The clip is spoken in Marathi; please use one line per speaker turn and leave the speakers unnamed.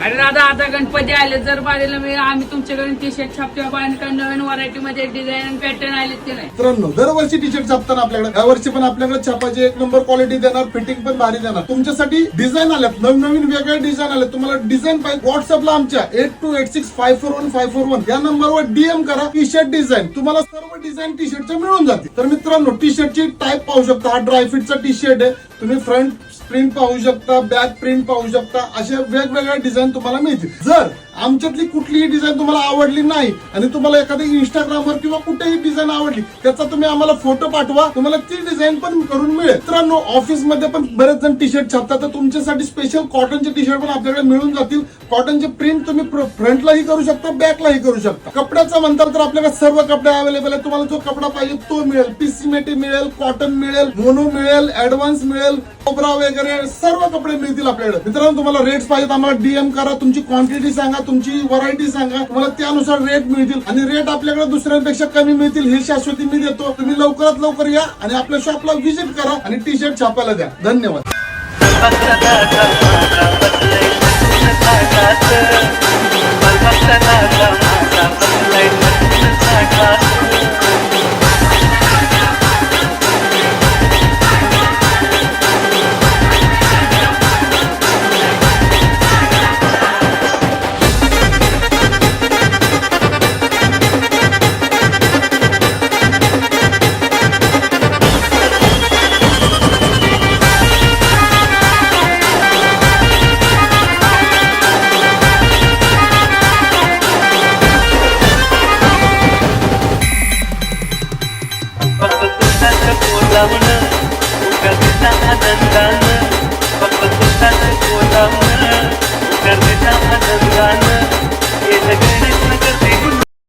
अरे दादा आता गणपती आले, जर बारीला मी आम्ही तुमच्याकडे टी शर्ट छापतो बाहेर नवीन व्हरायटी मध्ये डिझाईन पॅटर्न आले की नाही?
मित्रांनो, दरवर्षी टी शर्ट छापताना आपल्याकडे यावर्षी पण आपल्याकडे छापाची एक नंबर क्वालिटी देणार, फिटिंग पण भारी देणार. तुमच्यासाठी डिझाईन आल्यात, नवीन वेगळे डिझाईन आले. तुम्हाला डिझाईन पाहिजे व्हॉट्सअपला आमच्या 8286541541 या नंबरवर डीएम करा. टी शर्ट डिझाईन तुम्हाला सर्व डिझाईन टी शर्टच्या मिळून जाते. तर मित्रांनो, टी शर्टची टाईप पाहू शकता. हा ड्रायफिटचा टी शर्ट आहे. तुम्ही फ्रंट प्रिंट पाहू शकता, बॅक प्रिंट पाहू शकता. अशा वेगवेगळ्या डिझाईन तुम्हाला मिळतील. जर आमच्यातली कुठलीही डिझाईन तुम्हाला आवडली नाही आणि तुम्हाला एखादी इंस्टाग्रामवर किंवा कुठेही डिझाईन आवडली, त्याचा तुम्ही आम्हाला फोटो पाठवा, तुम्हाला ती डिझाईन पण करून मिळेल. मित्रांनो, ऑफिसमध्ये पण बरेच जण टी शर्ट छापतात, तर तुमच्यासाठी स्पेशल कॉटनचे टी शर्ट पण आपल्याकडे मिळून जातील. कॉटनचे प्रिंट तुम्ही फ्रंटलाही करू शकता, बॅकलाही करू शकता. कपड्याचा म्हणतात तर आपल्याकडे सर्व कपडे अवेलेबल आहे. तुम्हाला जो कपडा पाहिजे तो मिळेल. पीसी मेटी मिळेल, कॉटन मिळेल, मोनो मिळेल, ऍडव्हान्स मिळेल, कोबरा वगैरे सर्व कपडे मिळतील आपल्याकडे. मित्रांनो, तुम्हाला रेट्स पाहिजेत आम्हाला डीएम करा. तुमची क्वांटिटी सांगा, तुमची व्हरायटी सांगा, तुम्हाला त्यानुसार रेट मिळतील. आणि रेट आपल्याकडे दुसऱ्यांपेक्षा कमी मिळतील ही शाश्वती मी देतो. तुम्ही लवकरात लवकर या आणि आपल्या शॉपला व्हिजिट करा आणि टी शर्ट छापायला द्या. धन्यवाद.
फक्त तुझ्याच बोलावणं, उगाच आनंदानं